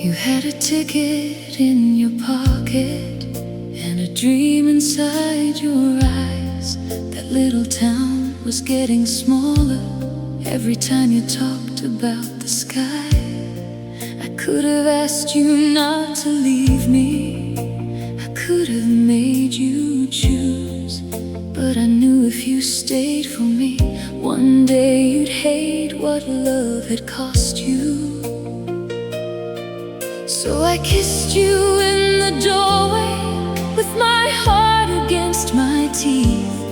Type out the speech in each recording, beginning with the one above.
You had a ticket in your pocket and a dream inside your eyes. That little town was getting smaller every time you talked about the sky. I could have asked you not to leave me, I could have made you choose, but I knew if you stayed for me, one day you'd hate what love had cost you. So I kissed you in the doorway with my heart against my teeth,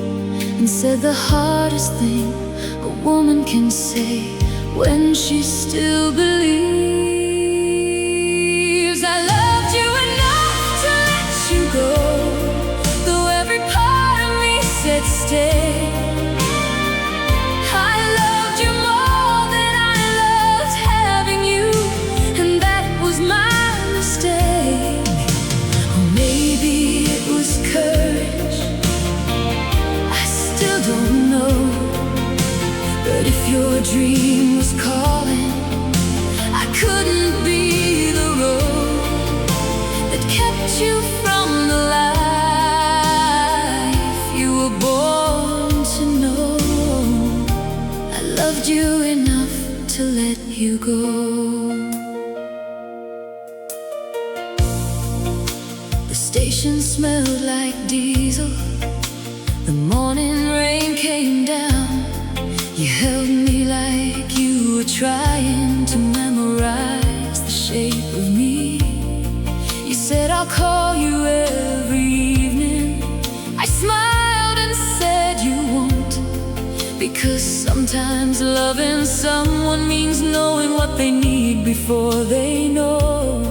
and said the hardest thing a woman can say when she still believes. I loved you enough to let you go, though every part of me said stay. I loved you more than I loved having you, and that was my mistake. Or maybe it was courage, I still don't know. But if your dream was calling, I couldn't be the road that kept you from the life you were born to know. I loved you enough to let you go. The station smelled like diesel, the morning rain came down. You held me like you were trying to memorize the shape of me. You said, I'll call you every evening. I smiled and said you won't, because sometimes loving someone means knowing what they need before they know.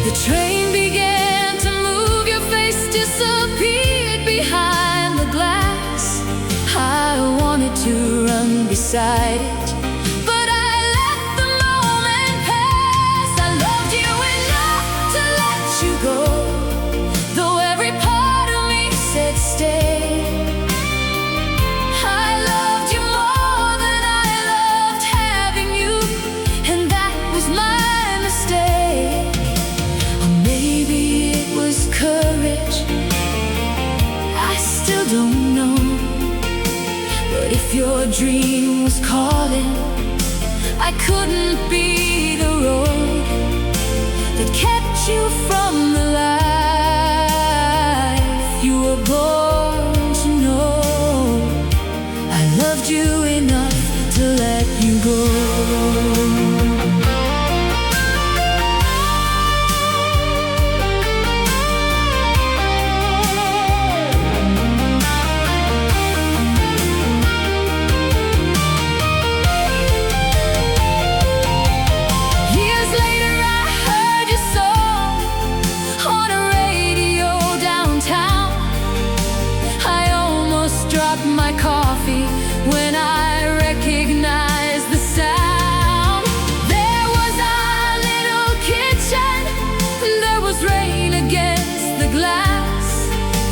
The train began to move, your face disappeared behind the glass. I wanted to run beside it, but I let the moment pass. I loved you enough to let you go, though every part of me said stay. I loved you more than I loved having you, and that was my mistake. Or maybe it was courage, I still don't know. But if your dream was calling, I couldn't be the road that kept you from the life you were born to know. I loved you enough to let you go. My coffee when I recognized the sound. There was our little kitchen, there was rain against the glass.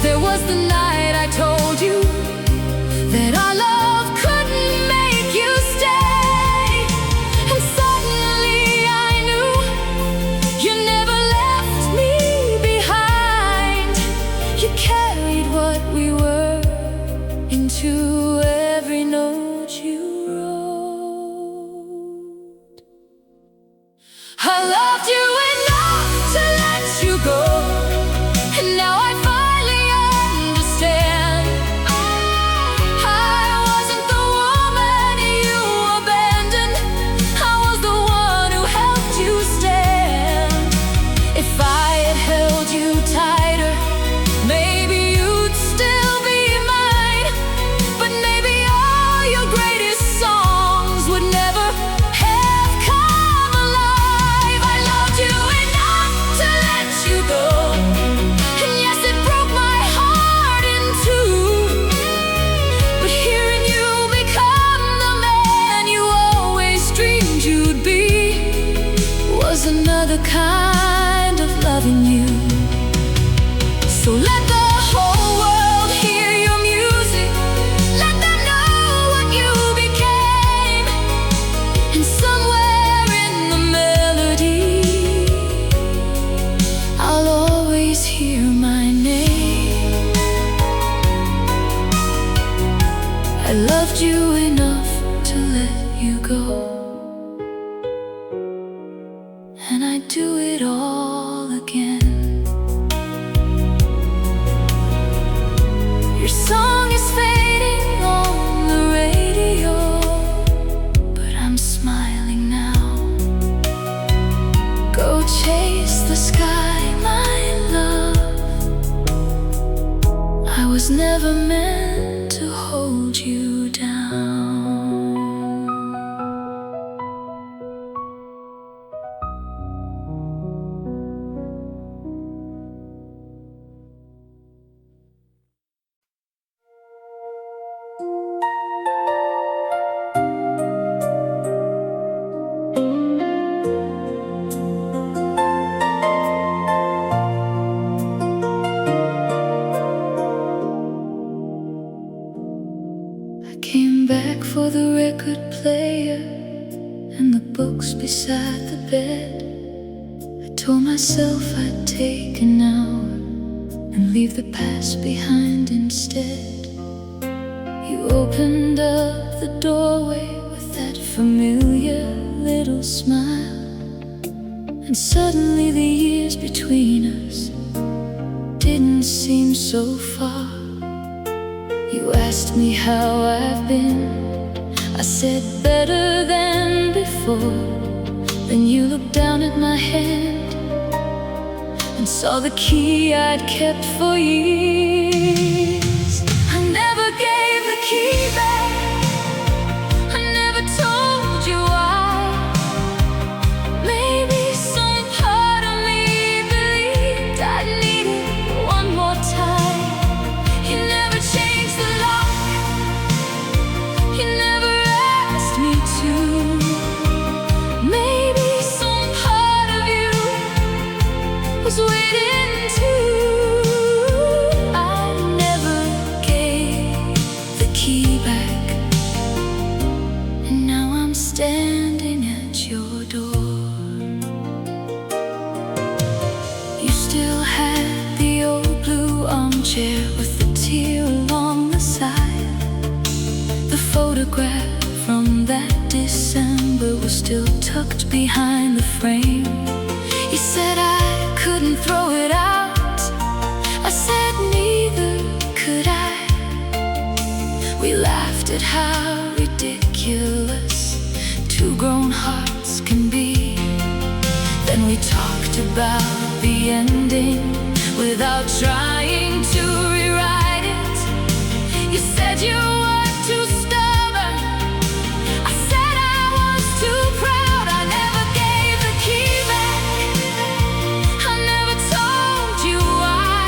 There was the night I told you that our love couldn't make you stay. And suddenly I knew you never left me behind. You carried what we were into every note you wrote. I loved you enough to let you go, and now I finally understand. I wasn't the woman you abandoned, I was the one who helped you stand. If I had held you tighter, maybe you'd still be mine. But maybe all your greatest songs would never have come alive. I loved you enough to let you go, and yes, it broke my heart in two. But hearing you become the man you always dreamed you'd be was another kind of loving you. So let the whole world hear your music, let them know what you became. And somewhere in chase the sky, my love. I was never meant to hold you down. Came back for the record player and the books beside the bed. I told myself I'd take an hour and leave the past behind instead. You opened up the doorway with that familiar little smile, and suddenly the years between us didn't seem so far. You asked me how I've been. I said better than before. Then you looked down at my hand and saw the key I'd kept for years. I never gave the key back. I never told you why. Maybe some part of me believed I needed one more time. You never changed the lock. You never asked me to. Maybe some part of you was waiting too. I never gave the key back, and now I'm standing at your door. You still had the old blue armchair with the tear along the side. The photograph from that December was still tucked behind the frame. You said I couldn't throw it out. I said neither could I. We laughed at how ridiculous two grown hearts can be. Then we talked about the ending without trying to rewrite it. You said you were too stubborn. I said I was too proud. I never gave the key back. I never told you why.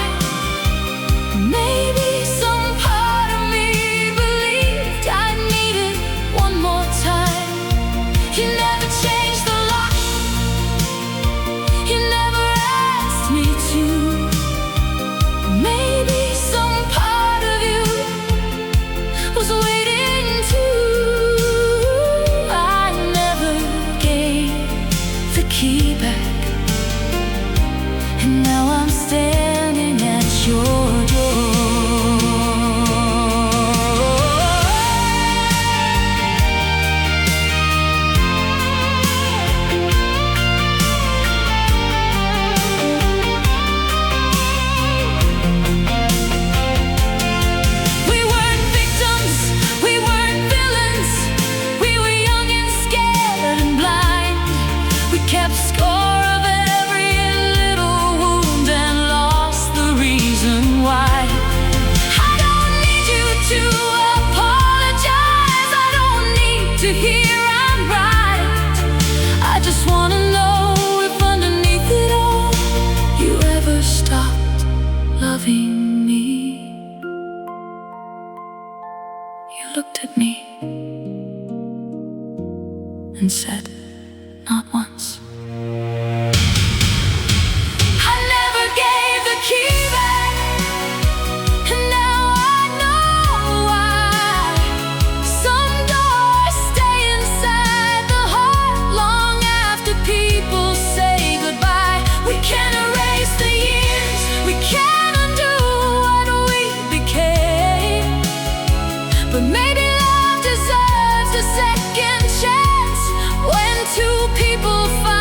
Maybe some part of me believed I needed one more time. You never changed the lock. You never asked me to. Maybe some part of you was waiting too. I never gave the key back, and now I'm standing at your door. We weren't victims, we weren't villains. We were young and scared and blind. We kept score of every little wound and lost the reason why. I don't need you to apologize. I don't need to hear I'm right. I just wanna know if underneath it all you ever stopped loving me. You looked at me and said, not once. I never gave the key back, and now I know why. Some doors stay inside the heart long after people say goodbye. We can't erase the years, we can't undo what we became. But maybe love deserves a second chance when two people fight.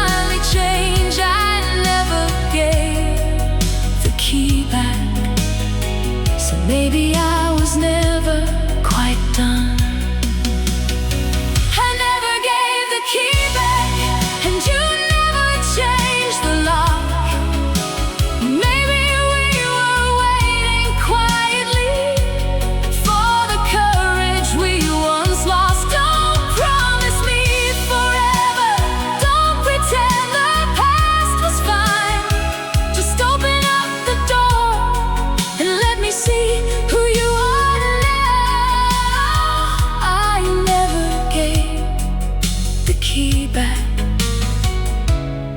key back.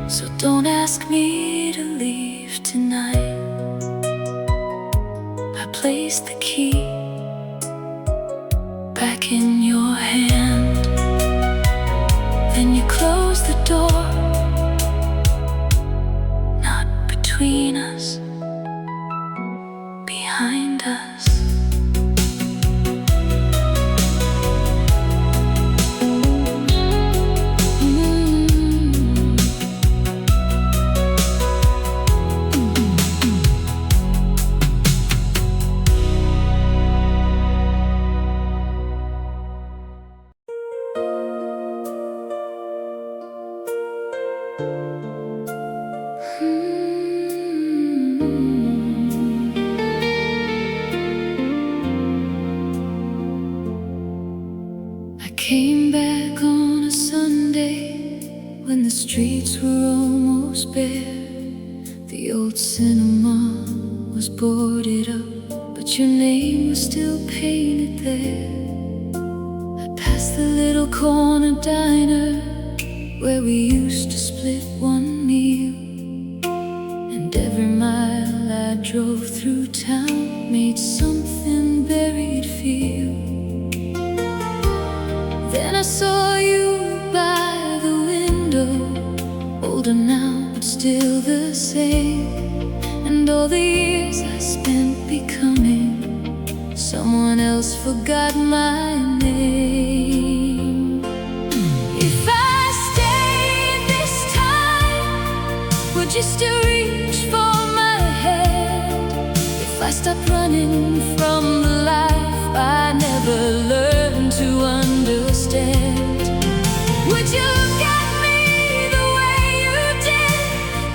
So don't ask me to leave tonight. I placed the key back in your hand. Then you closed the door, not between us, behind us. Came back on a Sunday when the streets were almost bare. The old cinema was boarded up, but your name was still painted there. I passed the little corner diner where we used to split one meal, and every mile I drove through town made something buried feel. Then I saw you by the window, older now but still the same. And all the years I spent becoming someone else forgot my name. If I stayed this time, would you still reach for my hand? If I stopped running from the life I never learned to understand, would you look at me the way you did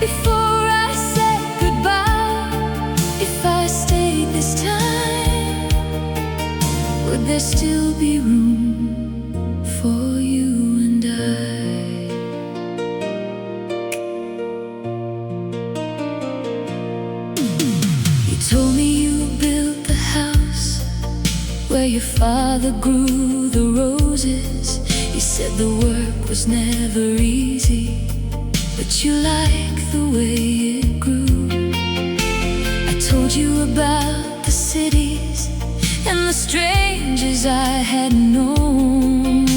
before I said goodbye? If I stayed this time, would there still be room for you and I? You told me you built the house where your father grew the roses. You said the work was never easy, but you liked the way it grew. I told you about the cities and the strangers I had known.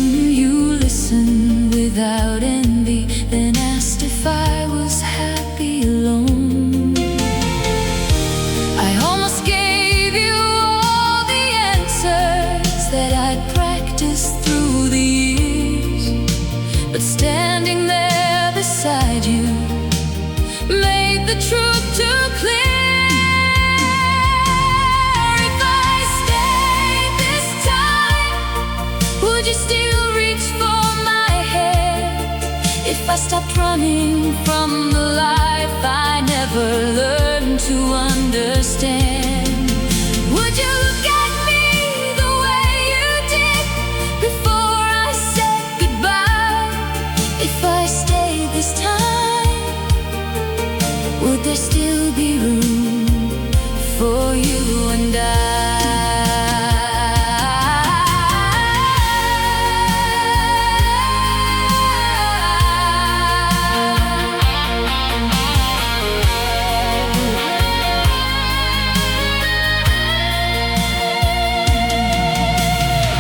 You listened without envy, then asked if I was happy alone. I almost gave you all the answers that I'd practiced through the years, but standing there beside you made the truth too clear. If I stayed this time, would you still reach for my hand? If I stopped running from the life I never learned to understand, would you look at me the way you did before I said goodbye? If I stayed this time, would there still be room for you and I?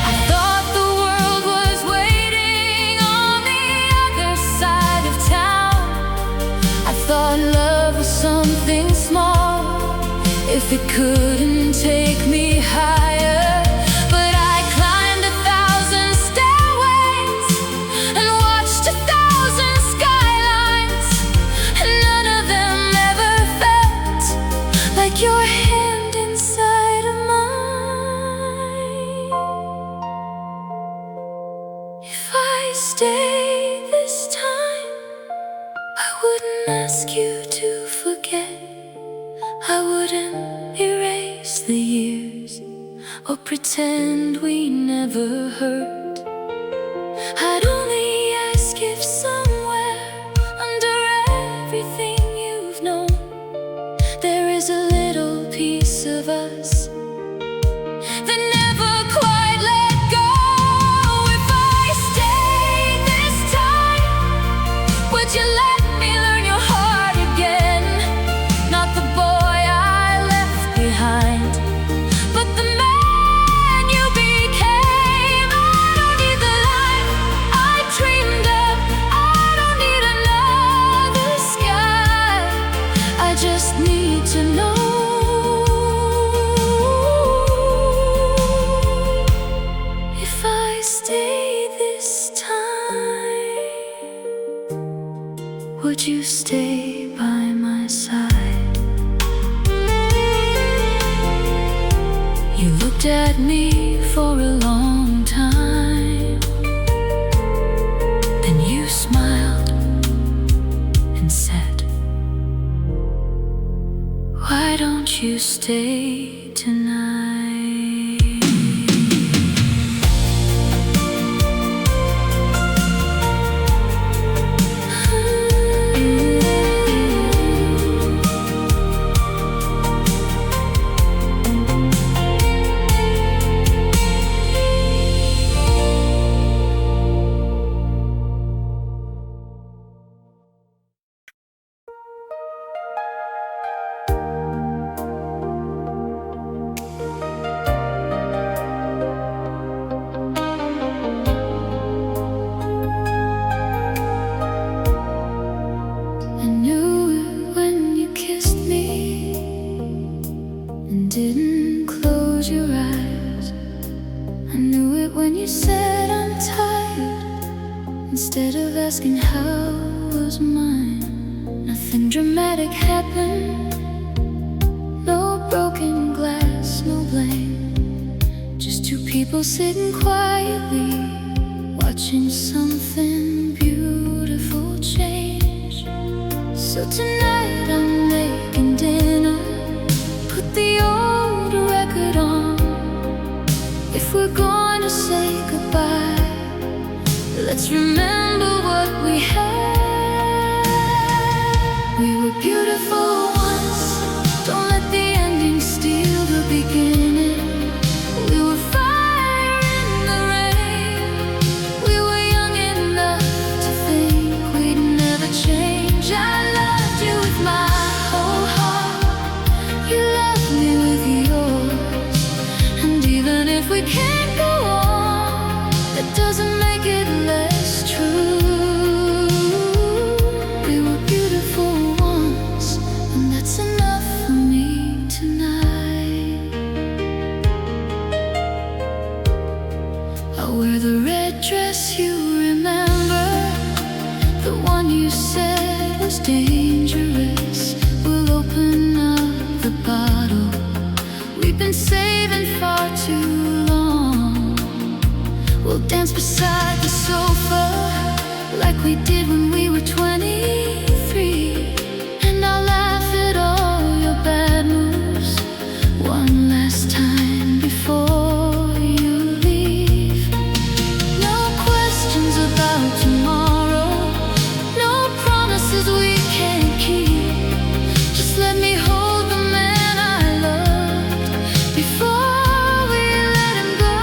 I thought the world was waiting on the other side of town. I thought love was something small if it couldn't take me higher. But I climbed 1,000 stairways and watched 1,000 skylines, and none of them ever felt like your hand inside of mine. If I stayed this time, I wouldn't ask you to forget. I wouldn't erase the years or pretend we never hurt. I'd only ask if somewhere under everything you've known, there is a little piece of us that never quite let go. If I stayed this time, would you stay by my side? You looked at me for a long time, then you smiled and said, why don't you stay tonight? Didn't close your eyes. I knew it when you said I'm tired, instead of asking how was mine. Nothing dramatic happened, no broken glass, no blame. Just two people sitting quietly, watching something beautiful change. So tonight I'm making dinner, put the old record on. If we're going to say goodbye, let's remember what we had. We were beautiful once, don't let the ending steal the beginning. We were fire in the rain, we were young enough to think we'd never change. I loved you with my whole heart, you loved me with yours. And even if we can't go on, that doesn't make it less true. We were beautiful once, and that's enough for me tonight. I'll wear the red dress you remember, the one you said was dangerous. We'll open up the bottle we've been saving far too long. We'll dance beside the sofa like we did when we were 23. And I'll laugh at all your bad moves one last time before you leave. No questions about tomorrow, no promises we can't keep. Just let me hold the man I loved before we let him go.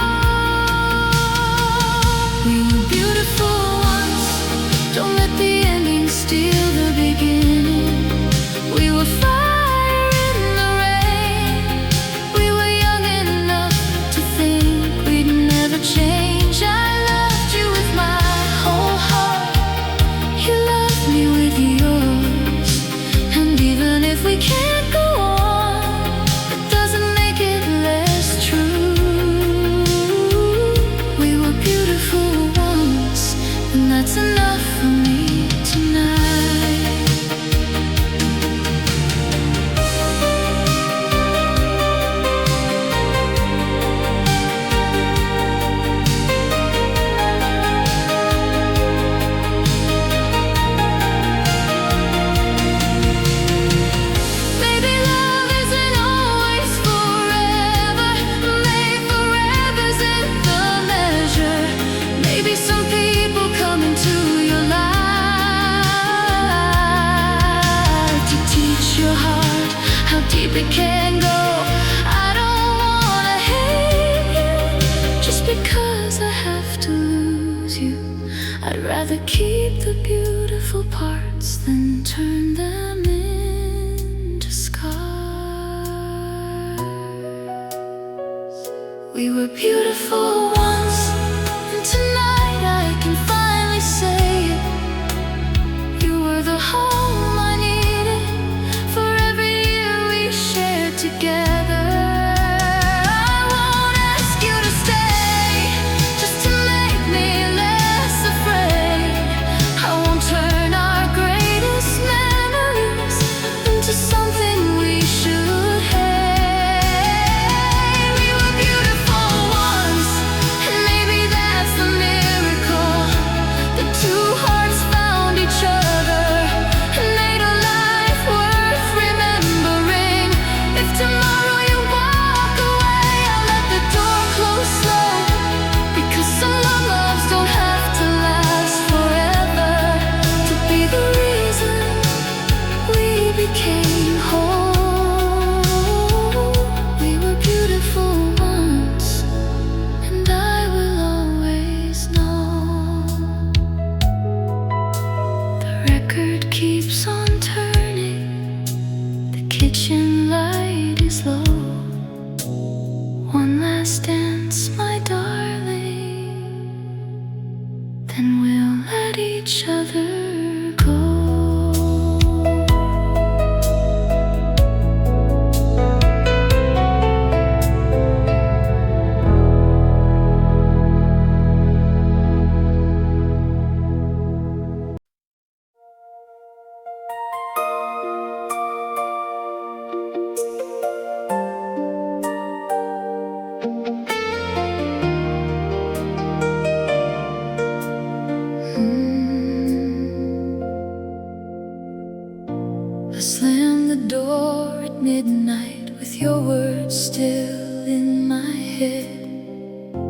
We were beautiful once, don't let the ending steal the beginning. We were fire in the rain, we were young enough to think we'd never change. I loved you with my whole heart, you loved me with yours. And even if we can't go on, it doesn't make it less true. We were beautiful once, and that's enough for me tonight. Maybe love isn't always forever, maybe forever's in the measure. Maybe some people come into your life to teach your heart how deep it can go. I don't wanna hate you just because I have to lose you. I'd rather keep the beautiful parts than turn them into scars. We were beautiful once, and tonight I can finally say it. You were the home I needed for every year we shared together. I won't ask you to stay just to make me less afraid. I won't turn our greatest record keeps on turning, the kitchen light is low. One last dance, my darling, then we'll let each other go. I slammed the door at midnight with your words still in my head.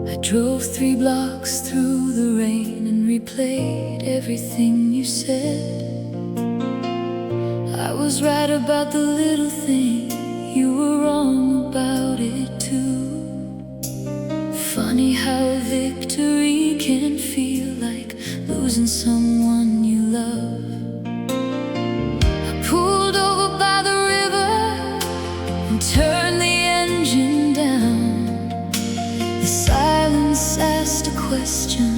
I drove 3 blocks through the rain and replayed everything you said. I was right about the little thing, you were wrong about it too. Funny how a victory can feel like losing someone you love. Pulled over by the river and turned the engine down. The silence asked a question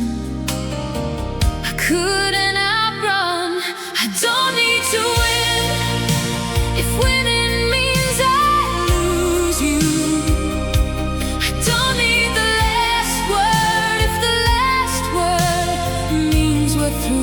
I couldn't outrun. I don't need to win if winning means I lose you. I don't need the last word if the last word means we're through.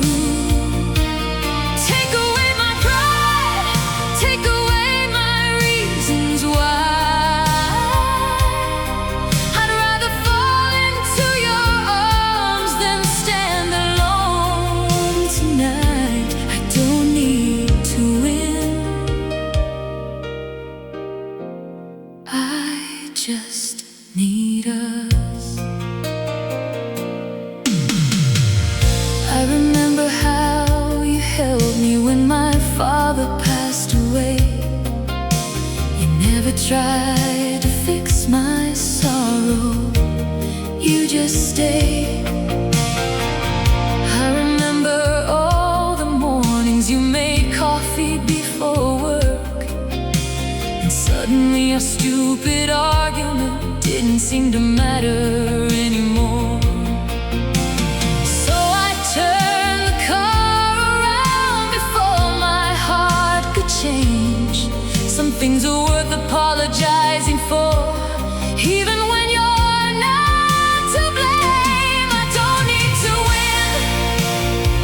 Just need us. I remember how you held me when my father passed away. You never tried to fix my sorrow, you just stayed. I remember all the mornings you made coffee before work, and suddenly our stupid argument didn't seem to matter anymore. So I turned the car around before my heart could change. Some things are worth apologizing for, even when you're not to blame. I don't need to win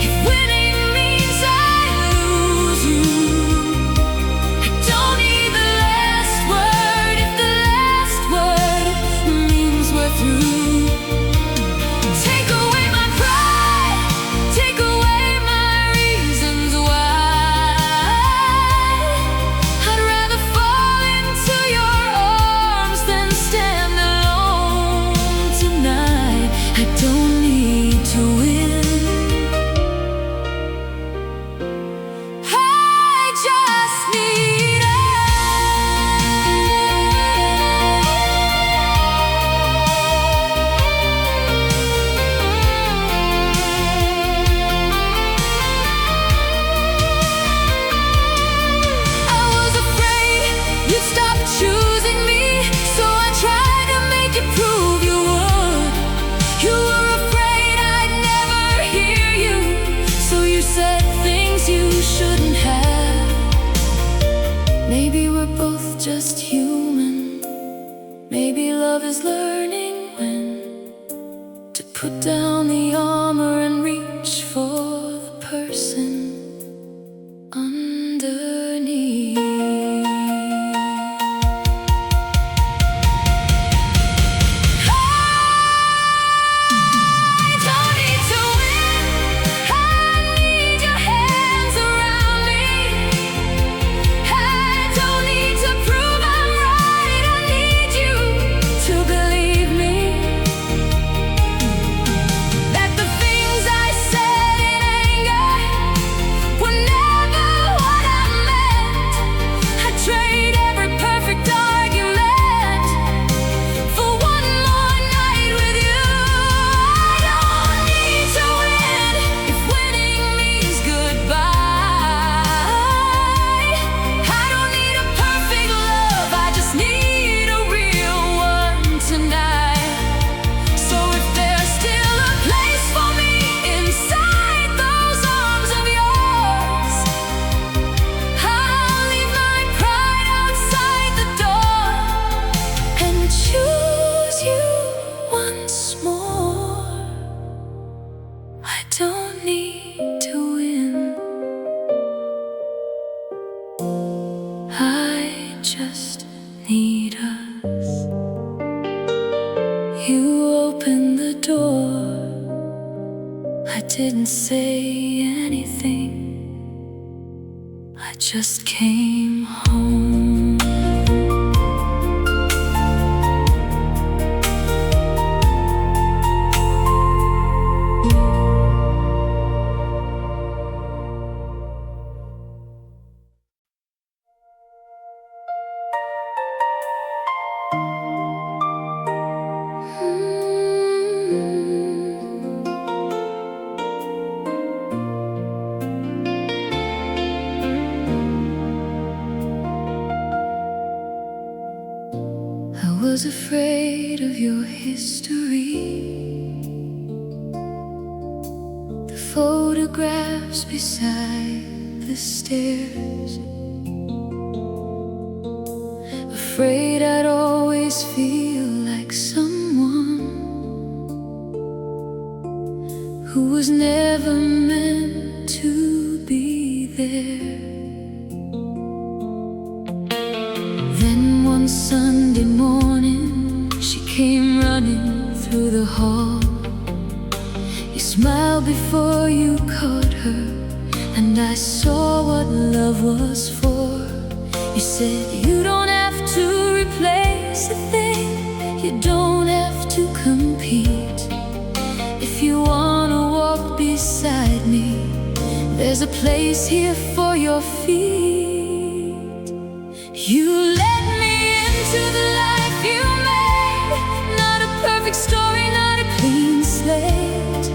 if winning means I lose you. I don't need the last word if the last word means we're through. Take away my pride, take away my reasons why. I'd rather fall into your arms than stand alone tonight. I don't need to win, I just need us. I was afraid you'd stop choosing me, so I tried to make you prove you would. You were afraid I'd never hear you, so you said things you shouldn't have. Maybe we're both just human. Maybe love is learning when to put down the armor and reach for the person underneath. I don't need to win, I need your hands around me. I don't need to prove I'm right, I need you to believe me that the things I said in anger were never what I meant. didn't say anything. I just came home. I was afraid of your history, the photographs beside the stairs. Afraid I'd always feel like someone who was never meant to be there. Then one Sunday morning, she came running through the hall. You smiled before you caught her, and I saw what love was for. You said you don't have to replace a thing, you don't have to compete. If you wanna walk beside me, there's a place here for your feet. You let me into the life you made, not a perfect story, not a clean slate.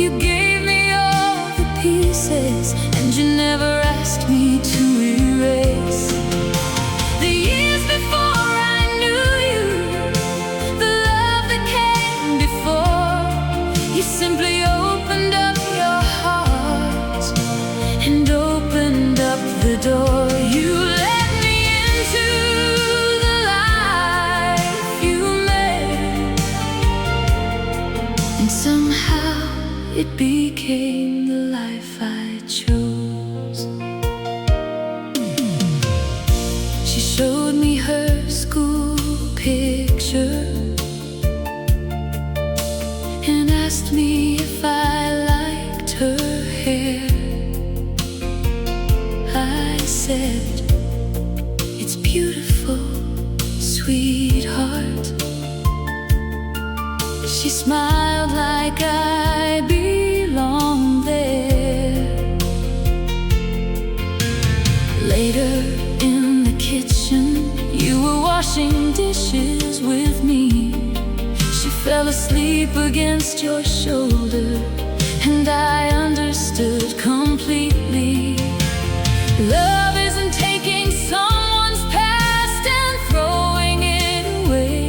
You gave me all the pieces, and you never asked me to erase the years before I knew you, the love that came before. You simply opened up your heart and opened up the door. You let me into the life you made, and somehow it became the life I chose. She showed me her school picture and asked me if I liked her hair. I said, "It's beautiful, sweetheart." She smiled like I belonged there. Later in the kitchen, you were washing dishes with me. She fell asleep against your shoulder, and I understood completely. Love isn't taking someone's past and throwing it away.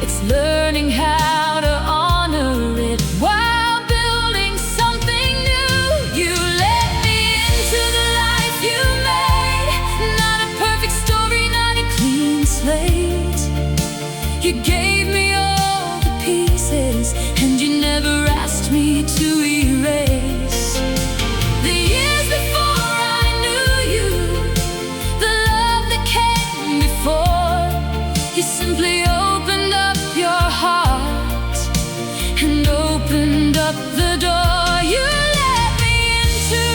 It's learning how to honor it while building something new. You let me into the life you made, not a perfect story, not a clean slate. You gave me all the pieces, and you never asked me to erase the years before I knew you, the love that came before. You simply opened up your heart and opened up the door. You let me into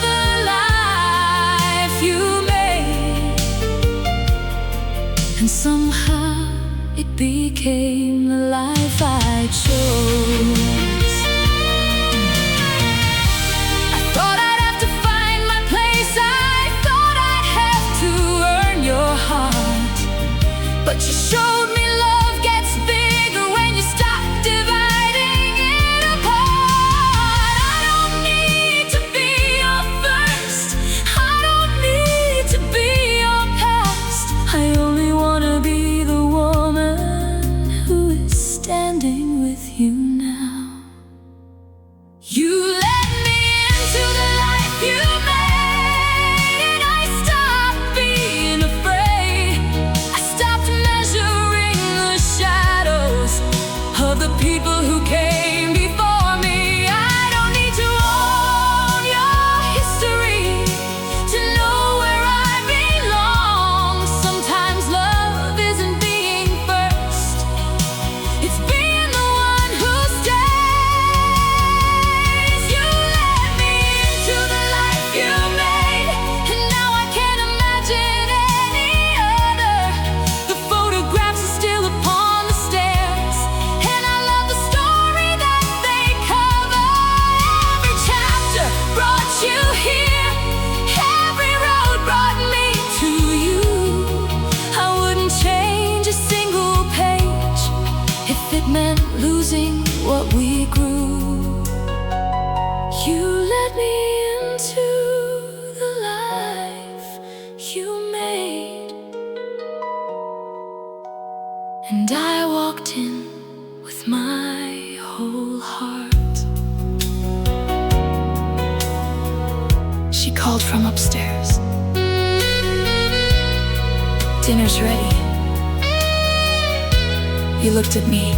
the life you made, and somehow it became the life I chose. I thought I'd have to find my place, I thought I'd have to earn your heart, but you showed me love gets bigger when you stop dividing it apart. I don't need to be your first, I don't need to be your past. I only wanna be the woman who is standing with you now. You let me into the life you made, and I stopped being afraid. I stopped measuring what we grew. You led me into the life you made, and I walked in with my whole heart. She called from upstairs. Dinner's ready. You looked at me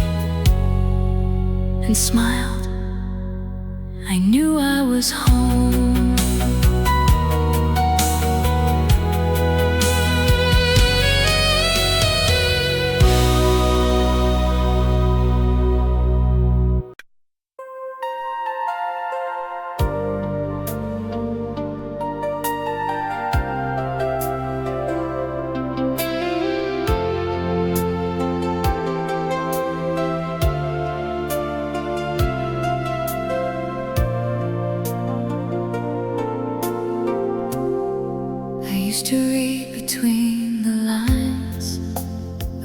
and smiled. I knew I was home. To read between the lines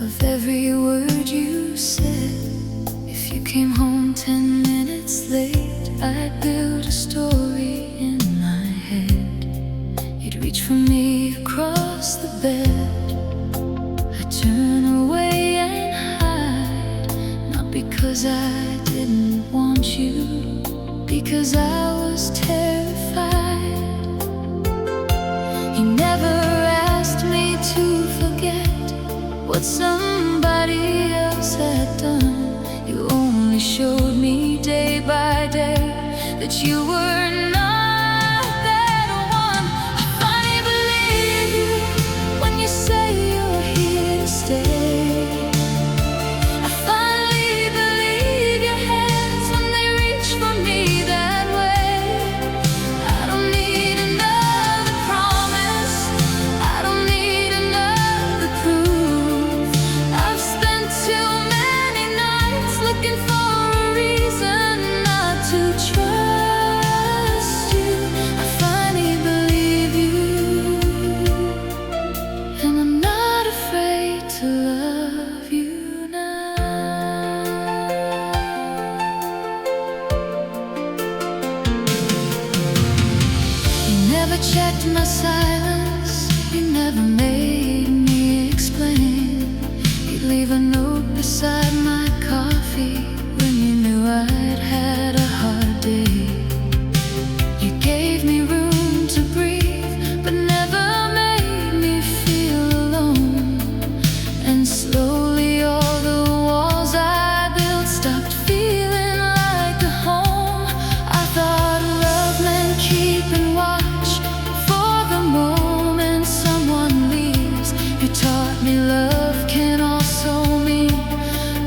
of every word you said. If you came home 10 minutes late, I'd build a story in my head. You'd reach for me across the bed. I'd turn away and hide, not because I didn't want you, because I was terrified. You never asked me to forget what somebody else had done. You only showed me day by day that you were not that one. I finally believe you when you say you're here to stay. I finally believe your hands when they reach for me that way. I don't need another promise, I don't need another proof. I've spent too many nights looking for a reason not to trust you. I finally believe you, and I'm not afraid to love you now. You never checked my silence, you never made me explain. You'd leave a note beside my coffee when you knew I'd had a hard day. You gave me room to breathe, but never made me feel alone. And slowly all the walls I built stopped feeling like a home. I thought love meant keeping watch for the moment someone leaves. You taught me love can also mean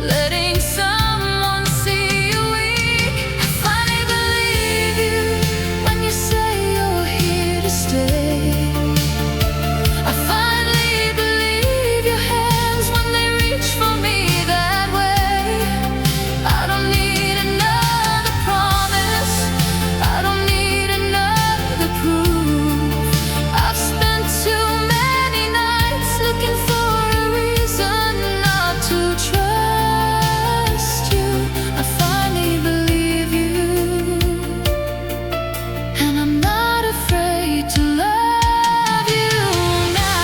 letting someone see you weak. I finally believe you when you say you're here to stay. I finally believe your hands when they reach for me that way. I don't need another promise, I don't need another proof. I've spent too many nights looking for a reason not to trust you. I finally believe you, and I'm not afraid to love you now.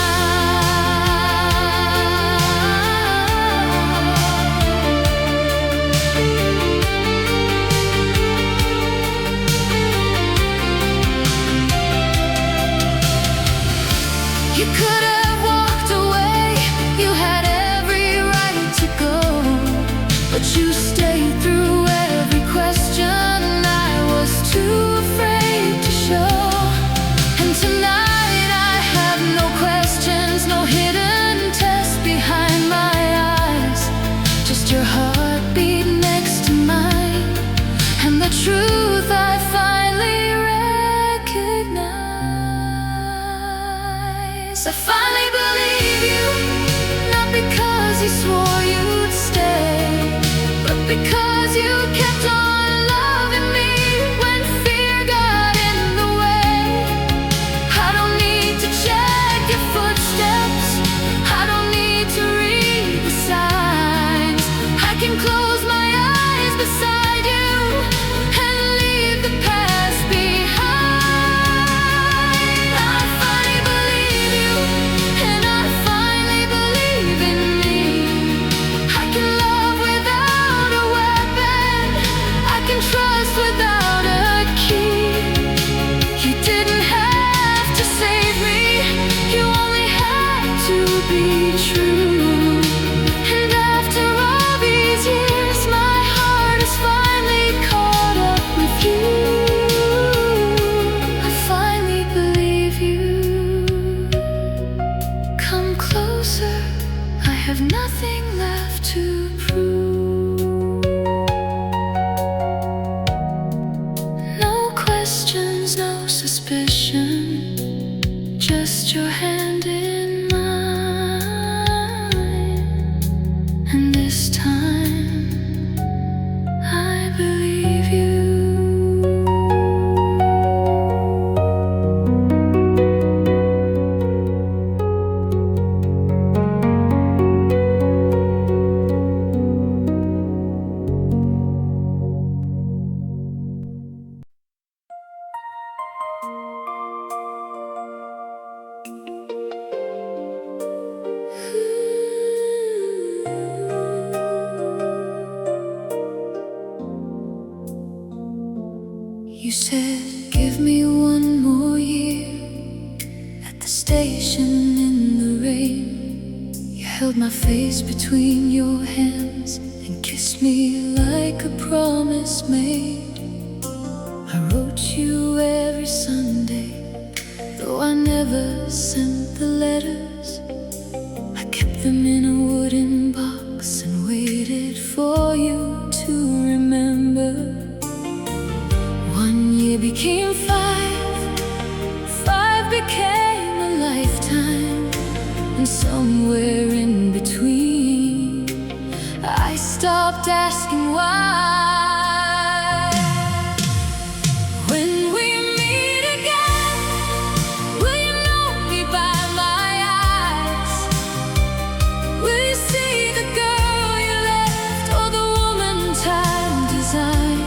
You could have walked away, you had every right to go, but you stayed through every question I was too afraid to show. And tonight I have no questions, no hidden test behind my eyes, just your heartbeat next to mine, and the truth I finally recognize. I finally believe you, not because you swore you'd stay, but because you kept on loving me when fear got in the way. I don't need to check your footsteps, I don't need to read the signs. I can close my eyes beside was no suspicion, just your hand in mine. And this time I believe you. You said, give me one more year. At the station in the rain, you held my face between your hands and kissed me like a promise made. I wrote you every Sunday, though I never sent the letters. I kept them in a wooden box and waited for you to remember. 1 year became 5, 5 became a lifetime, and somewhere in between I stopped asking why. When we meet again, will you know me by my eyes? Will you see the girl you left or the woman time designed?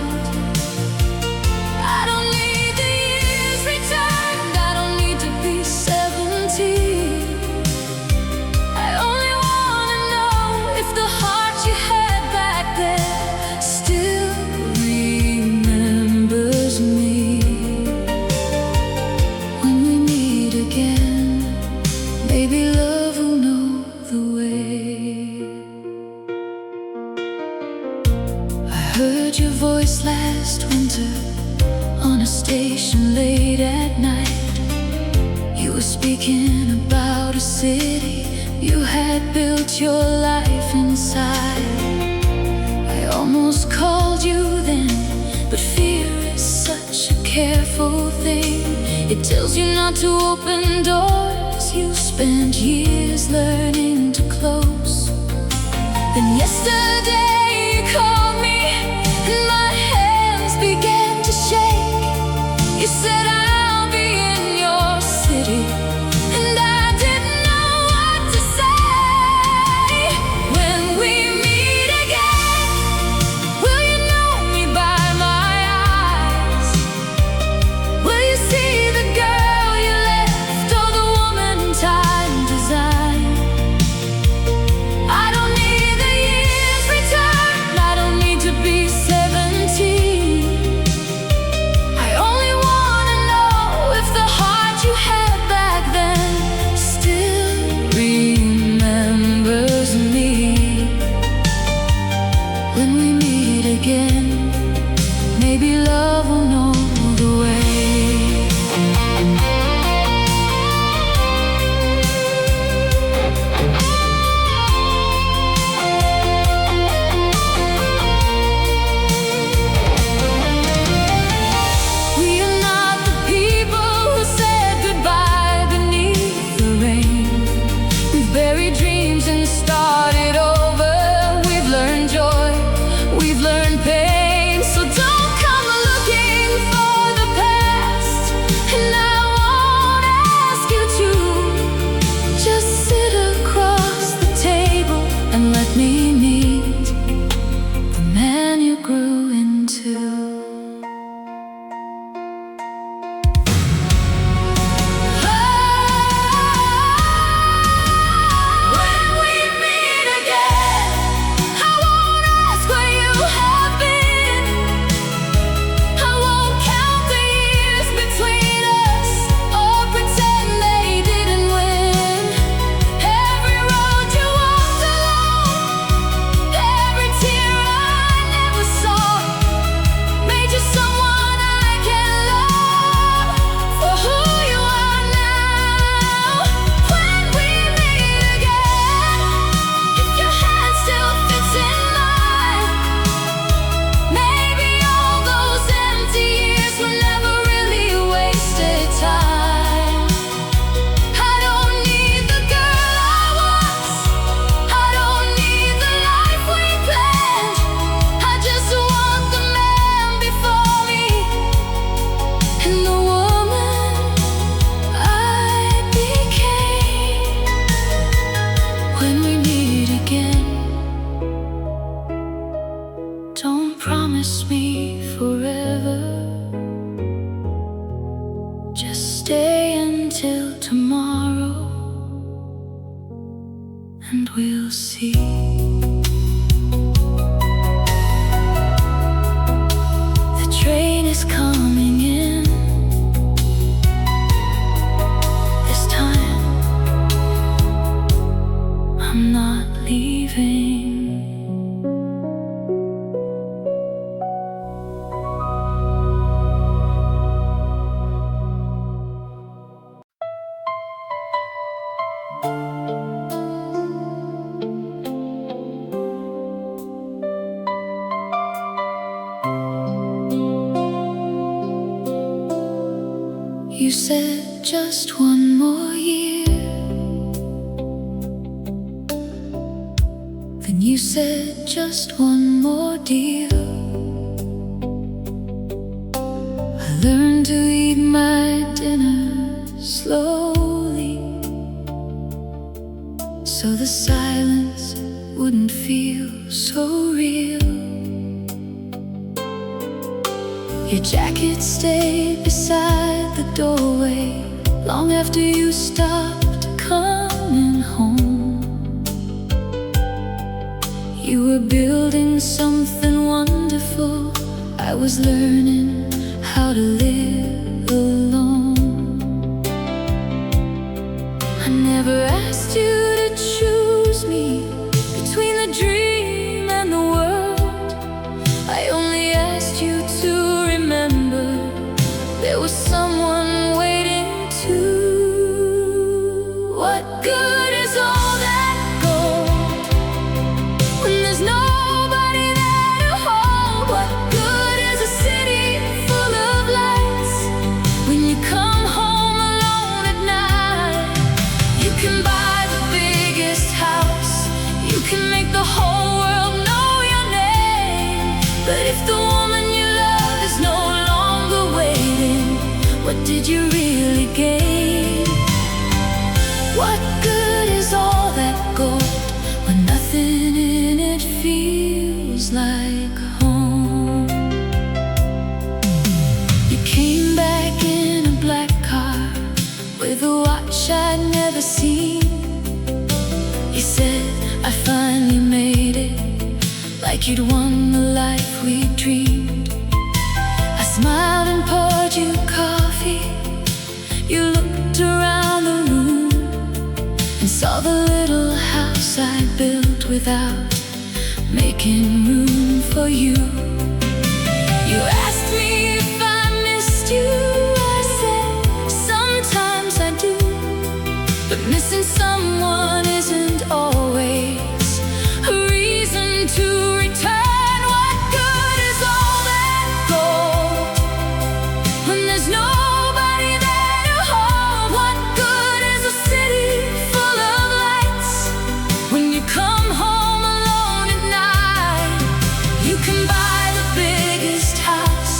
Heard your voice last winter on a station late at night. You were speaking about a city you had built your life inside. I almost called you then, but fear is such a careful thing. It tells you not to open doors you spent years learning to close. Then yesterday you called me and my hands began to shake. You said I'll be in your city, and I didn't know what to say. When we meet again, will you know me by my eyes? Will you see the girl you left or the woman time designed? I don't need the years returned, I don't need to be 17. I only wanna know if the heart you had back then still remembers me. When we meet again, maybe love will know the way. We are not the people who said goodbye beneath the rain. We've buried dreams and started over. We've learned joy, we've learned pain. So don't come looking for the past, and I won't ask you to. Just sit across the table and let me meet the man you grew into. When we meet again, I won't ask where you have been. I won't count the years between us. Just stay until tomorrow, and we'll see. The train is coming in. This time I'm not leaving. You said just one more year, then you said just one more deal. I learned to eat my dinner slowly, so the silence wouldn't feel so real. Your jacket stayed beside the doorway long after you stopped coming home. You were building something wonderful. I was learning how to live alone. I never asked you to choose me between the dream and the world. I only asked you to there was someone waiting too. What good is all that gold when there's nobody there to hold? What good is a city full of lights when you come home alone at night? You can buy the biggest house, you can make the whole world know your name, but if the woman you love is no longer waiting, what did you really gain? What good is all that gold when nothing in it feels like home? You came back in a black car with a watch I'd never seen. You said, I finally made it, like you'd won the life we dreamed. I smiled and poured you coffee. You looked around the room and saw the little house I built without making room for you. You asked me if I missed you. I said, sometimes I do, but missing someone isn't always a reason to return. What good is all that gold when there's nobody there to hold? What good is a city full of lights when you come home alone at night? You can buy the biggest house,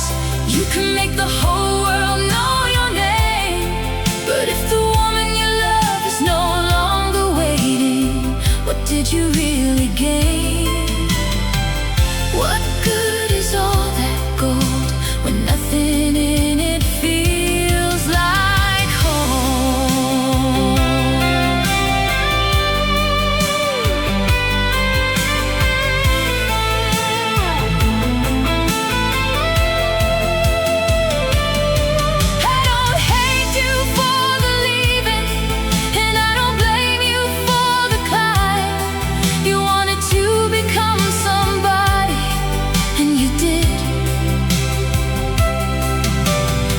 you can make the whole world know your name, but if the woman you love is no longer waiting, what did you really gain? What good is all that gold when nothing in it feels like home? I don't hate you for the leaving, and I don't blame you for the climb. You wanted to become somebody, and you did.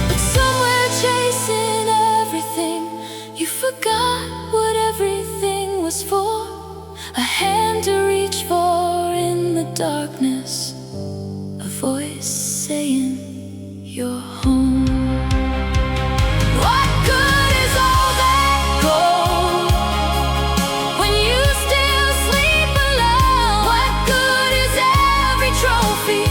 But somewhere chasing everything, you forgot what everything was for. A hand to reach for in the darkness, a voice saying you're home. What good is all that gold when you still sleep alone? What good is every trophy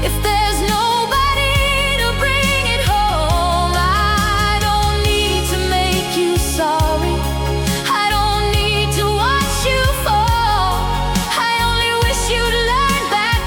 if there's nobody to bring it home? I don't need to make you sorry, I don't need to watch you fall. I only wish you'd learn back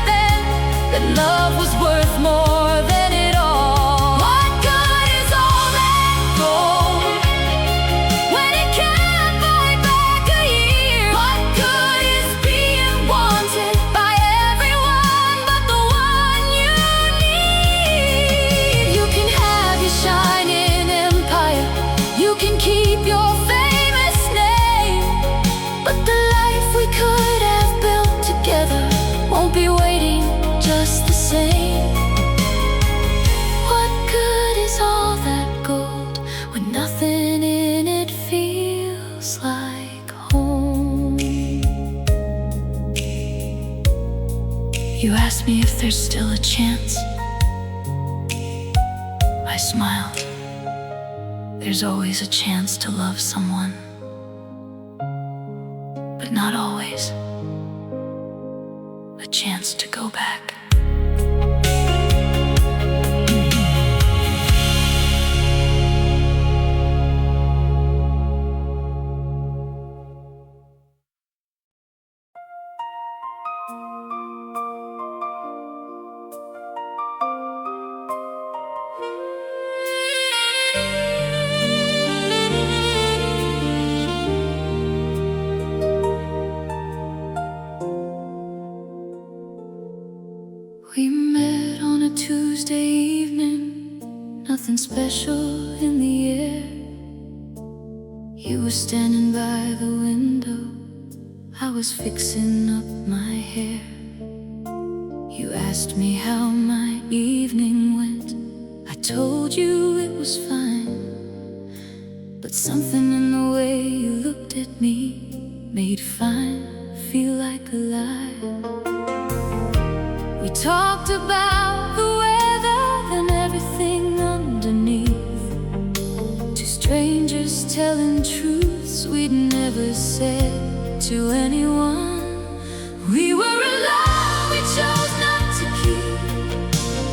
asked me if there's still a chance. I smiled. There's always a chance to love someone, but not always a chance to go back. We met on a Tuesday evening, nothing special in the air. You were standing by the window, I was fixing up my hair. You asked me how my evening went, I told you it was fine. But something in the way you looked at me made fine feel like a lie. We talked about the weather and everything underneath. Two strangers telling truths we'd never said to anyone. We were alone, we chose not to keep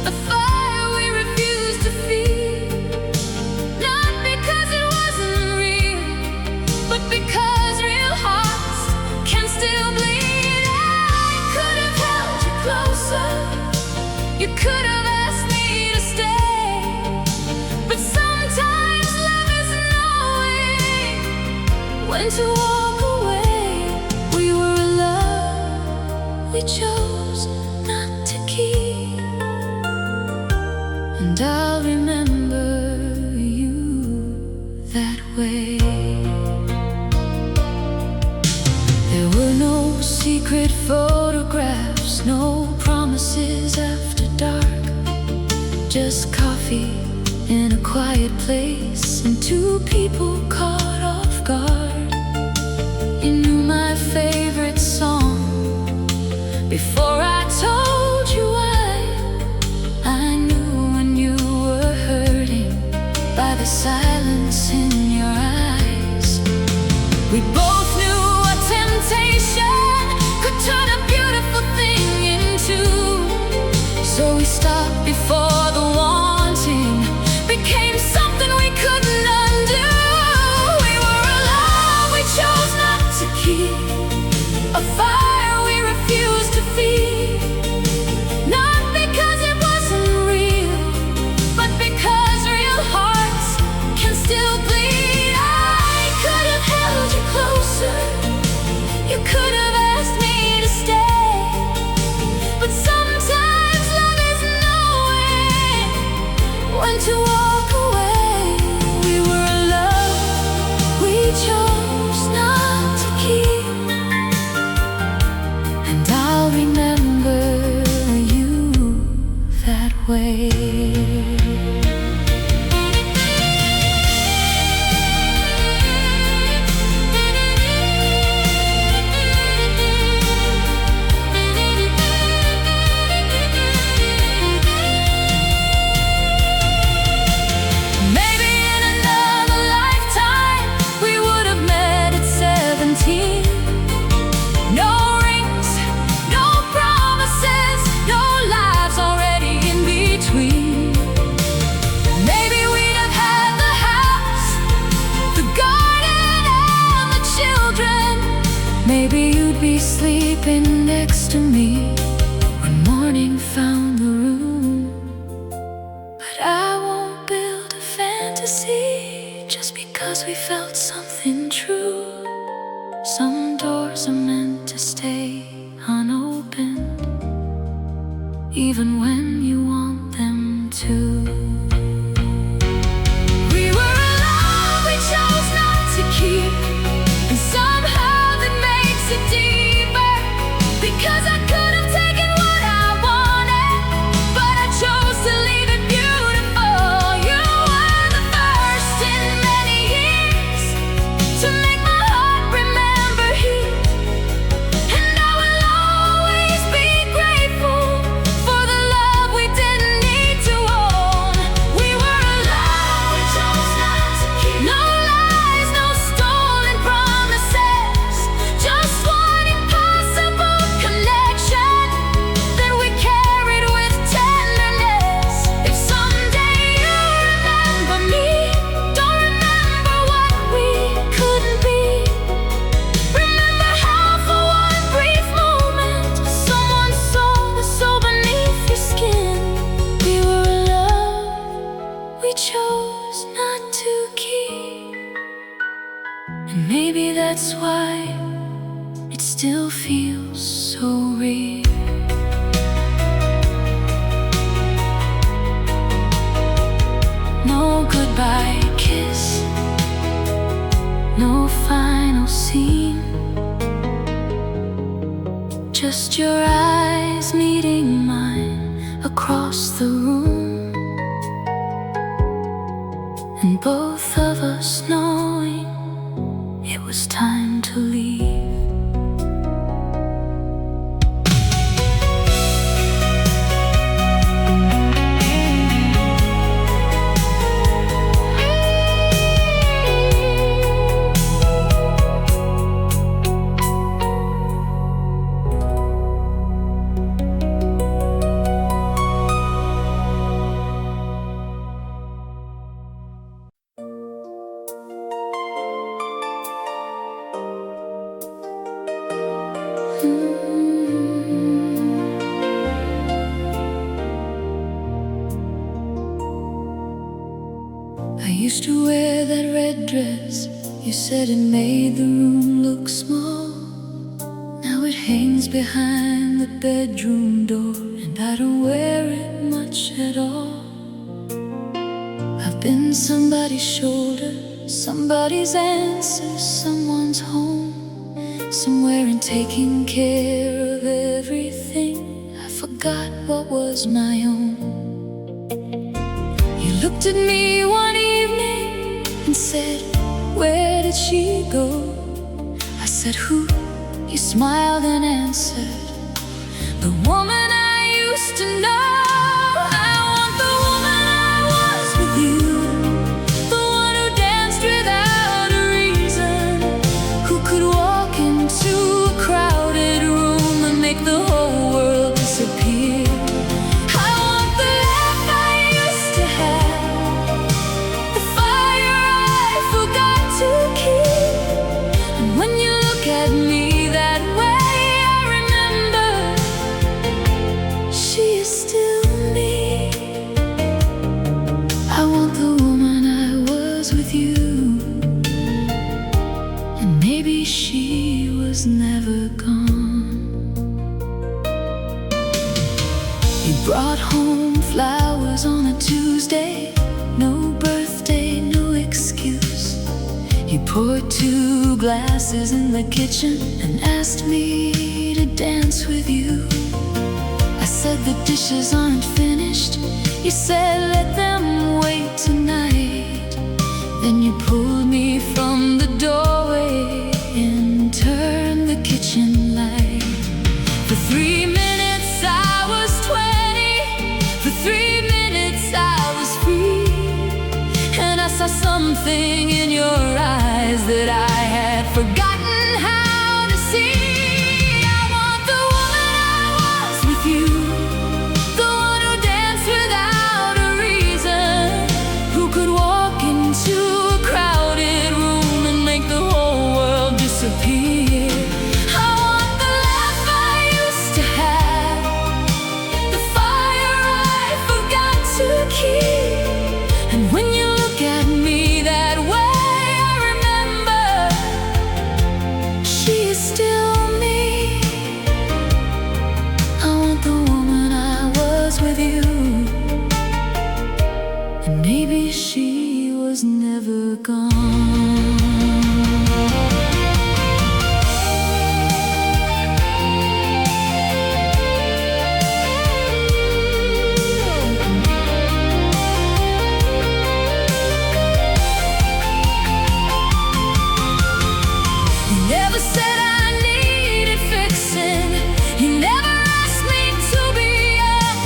a fire we refused to feed. Not because it wasn't real, but because real hearts can still bleed. You could have asked me to stay, but sometimes love is knowing when to walk away. We were alone, we chose not to keep, and I'll remember you that way. There were no secret photographs, no promises after dark, just coffee in a quiet place and two people caught off guard. You knew my favorite song before I told you why. I knew when you were hurting by the silence in your eyes. We both knew a temptation could turn a beautiful thing into. So we stopped before the wanting became something we couldn't undo. We were alone, we chose not to keep a fire we refused to feed. Not because it wasn't real, but because real hearts can still bleed. I could have held you closer, you could have asked me to stay, but sometimes love is knowing when to walk away. We were alone, we chose not to keep, and I'll remember you that way. Maybe you'd be sleeping next to me when morning found the room. But I won't build a fantasy just because we felt something true. Some doors are meant to stay unopened, even when you want them to. We were alone, we chose not to keep, and somehow it deeper, because I could have taken what I wanted, but I chose to leave it beautiful. You were the first in many years to make my heart remember heat, and I will always be grateful And maybe that's why it still feels so real. No goodbye kiss, no final scene, just your eyes meeting mine across the room, and both of us knowing it was time to leave. I used to wear that red dress. You said it made the room look small. Now it hangs behind the bedroom door, and I don't wear it much at all. I've been somebody's shoulder, somebody's answer, someone's home, somewhere in taking care of everything. I forgot what was my own. You looked at me one evening and said, "Where did she go?" I said, "Who?" You smiled and answered, "The woman I used to know." I want the woman I was with you, the one who danced without a reason, who could walk into a crowded room and make the whole world disappear. I want the laugh I used to have, the fire I forgot to keep. And when you look at me that way, I remember she is still me. I want the woman I was with you, and maybe she was never gone. You brought home flowers on a Tuesday, no birthday, no excuse. You poured 2 glasses in the kitchen and asked me to dance with you. I said the dishes aren't finished. You said let them wait tonight. Then you pulled me from the doorway and turned the kitchen light. For 3 minutes I was 20. For 3 minutes I was free. And I saw something in your eyes that I had forgotten how to see. I want the woman I was with you, the one who danced without a reason, who could walk into a crowded room and make the whole world disappear. I want the laugh I used to have, the fire I forgot to keep. And when you look at me that way, I remember she is still me. I want the woman I was with you, and maybe she was never gone. You never said I needed fixing. You never asked me to be young.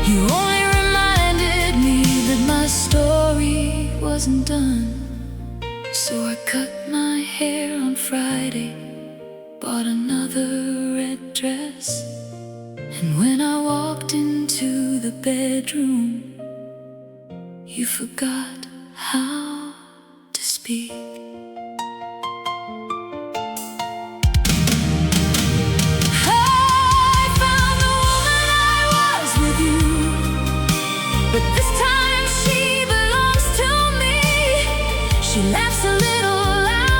You only reminded me that my story wasn't done. So I cut my hair on Friday, bought another red dress, and when I walked into the bedroom, you forgot how to speak. I found the woman I was with you, but this time she belongs to me. She laughs a little loud.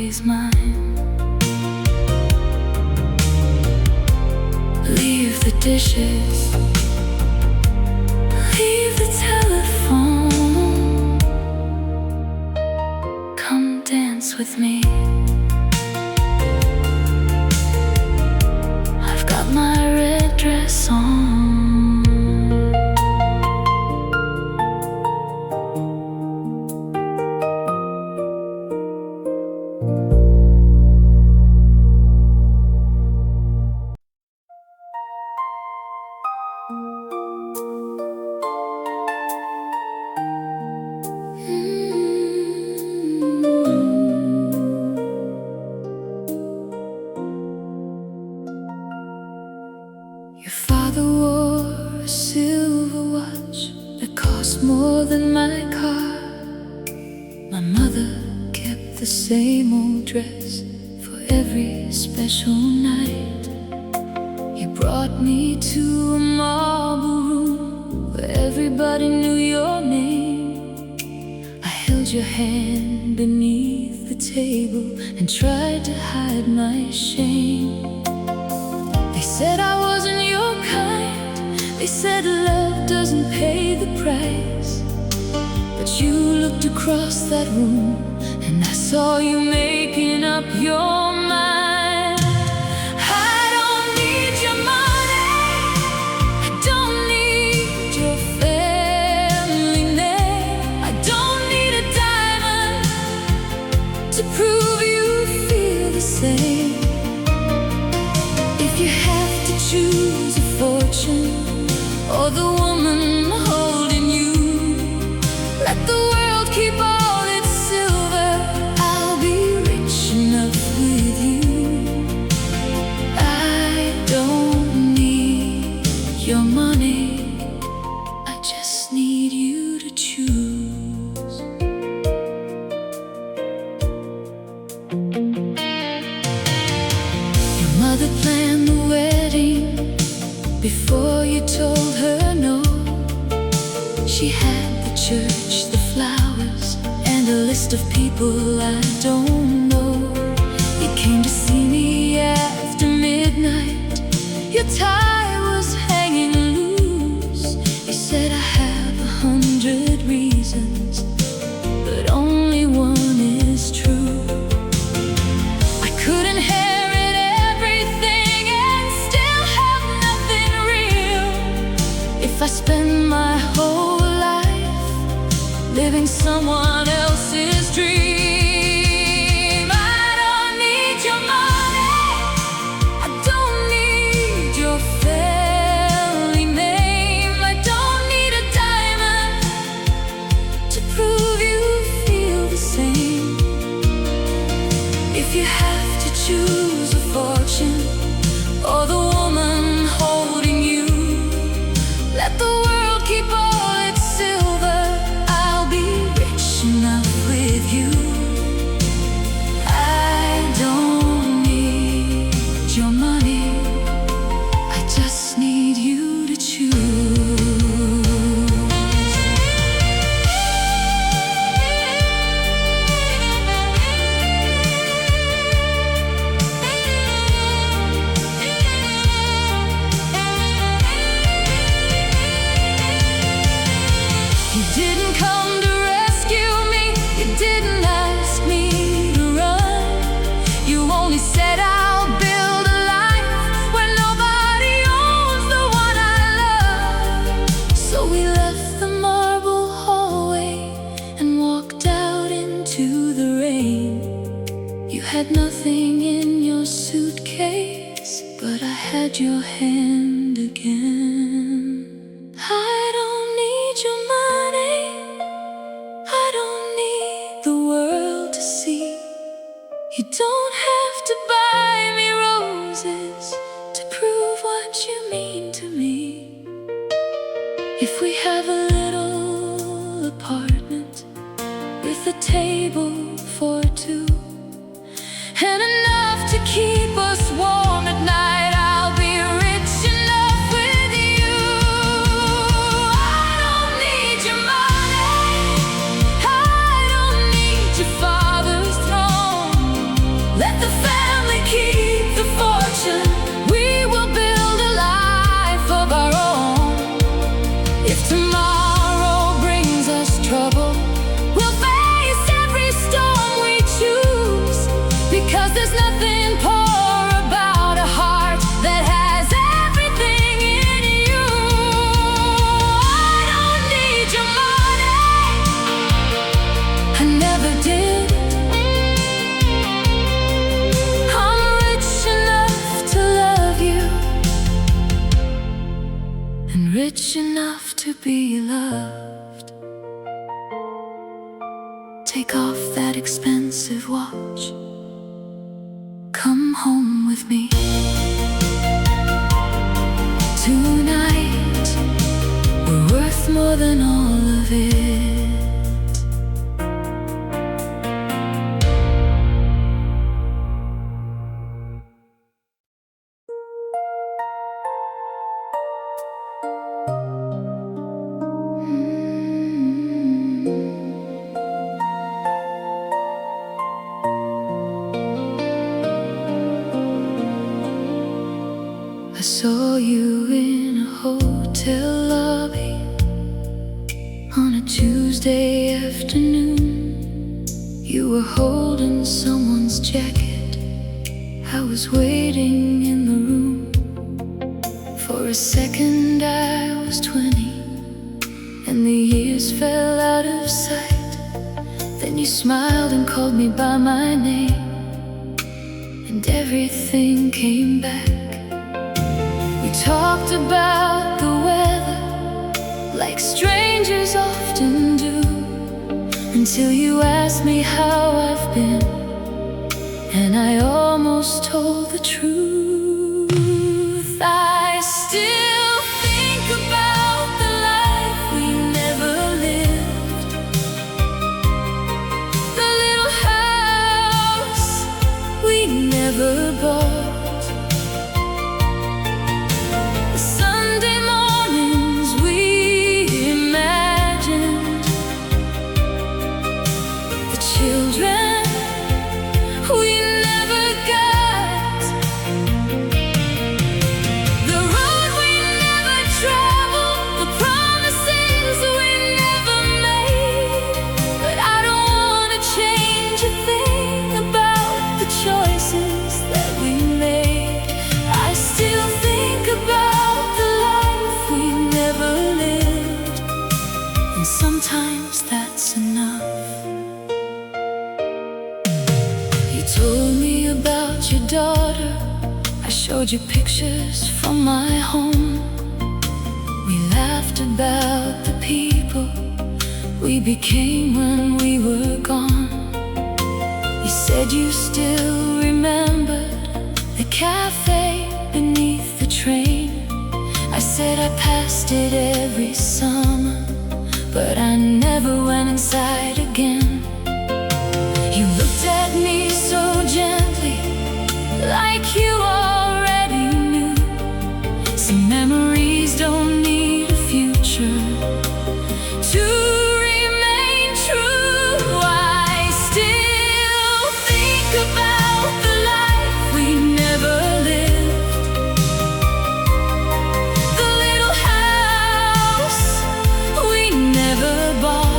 always mine. Leave the dishes, leave the telephone. Come dance with me. I've got my red dress on. Your father wore a silver watch that cost more than my car. My mother kept the same old dress for every special night. You brought me to a marble room where everybody knew your name. I held your hand beneath the table and tried to hide my shame. They said I wasn't your kind. They said love doesn't pay the price. But you looked across that room and I saw you making up your mind. I don't need your money, I don't need your family name, I don't need a diamond to prove you feel the same. If you have to choose a fortune or the woman holding you, let the world keep all its silver, I'll be rich enough with you. I don't need your money, I just need you to choose. Your mother planned the wedding before you told her no. She had the church, the flowers, and a list of people I don't know. You came to see me after midnight. Your tie was hanging loose. You said I have 100 reasons, but only one is true. I could inherit everything and still have nothing real if I spend my whole life living someone else's dream. I don't need your money, I don't need your family name, I don't need a diamond to prove you feel the same. If you have to choose a fortune or the woman holding you, let the world keep all its silver, I'll be rich enough with you. I don't need your money, I just need you to choose. You didn't come to rescue me, you didn't ask me to run. You only said I'll build a life where nobody owns the one I love. So we left the marble hallway and walked out into the rain. You had nothing in your suitcase, but I had your hand again. I don't need your money, I don't need the world to see. You don't have to buy me roses to prove what you mean to me. If we have a little apartment with a table for two and enough to keep us warm at night, I'll be rich enough with you. I don't need your money, I don't need your father's throne. rich enough to be loved. Take off that expensive watch. Come home with me tonight. We're worth more than all of it. I saw you in a hotel lobby on a Tuesday afternoon. You were holding someone's jacket. I was waiting in the room. For a second I was 20, and the years fell out of sight. Then you smiled and called me by my name, and everything came back. We talked about the weather like strangers often do, until you asked me how I've been, and I almost told the truth. I still think about the life we never lived, the little house we never bought, children we never got, the road we never traveled, the promises we never made. But I don't want to change a thing about the choices that we made. I still think about the life we never lived, and sometimes that's enough. You told me about your daughter. I showed you pictures from my home. We laughed about the people we became when we were gone. You said you still remembered the cafe beneath the train. I said I passed it every summer, but I never went inside again. You looked at me so gently, like you already knew. Some memories don't need a future to remain true. I still think about the life we never lived, the little house we never bought,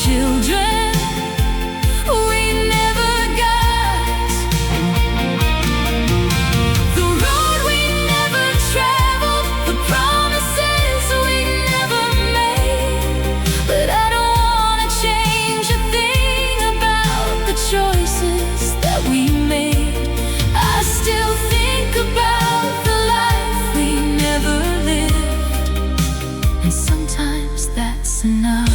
children we never got, the road we never traveled, the promises we never made. But I don't want to change a thing about the choices that we made. I still think about the life we never lived, and sometimes that's enough.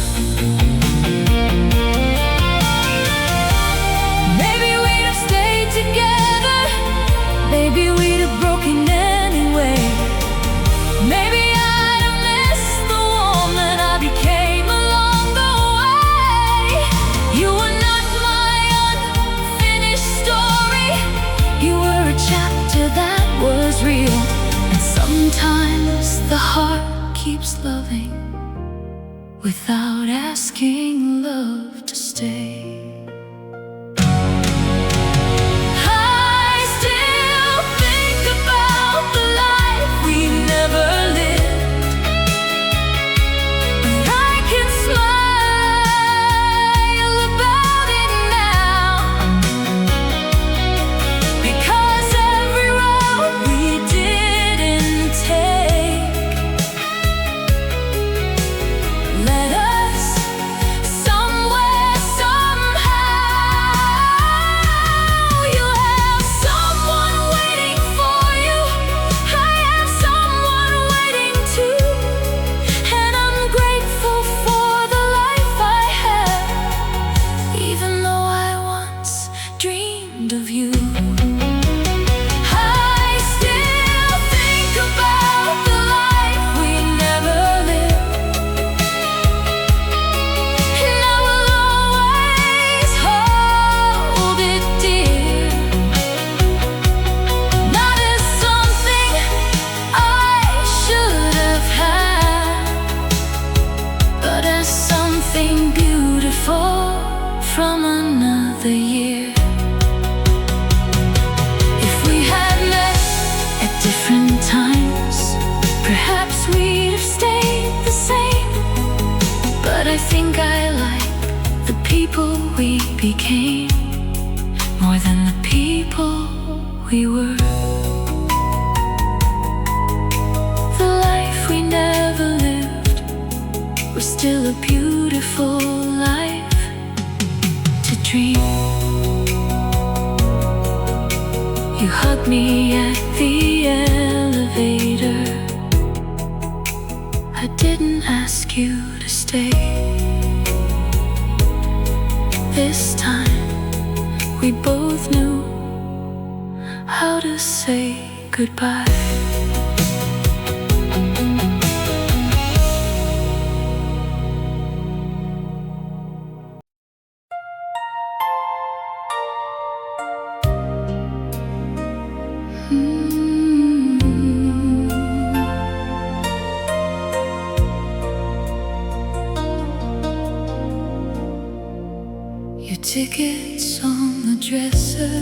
Maybe we'd have broken anyway. Maybe I'd have missed the woman I became along the way. You were not my unfinished story. You were a chapter that was real. And sometimes the heart keeps loving without asking love to stay. Let us somewhere, we were, the life we never lived, was still a beautiful life to dream. You hugged me at the elevator. I didn't ask you to stay. This time we both knew how to say goodbye. Your tickets on the dresser,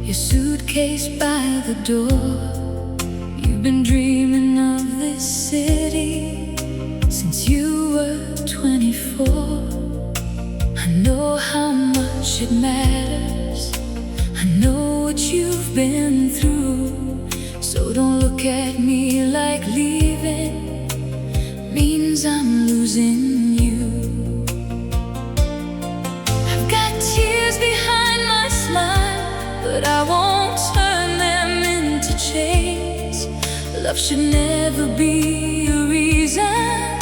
your suitcase by the door. You've been dreaming of this city since you were 24. I know how much it matters, I know what you've been through. So don't look at me like leaving means I'm losing you. I've got tears behind my smile, but I won't turn them into chains. Love should never be a reason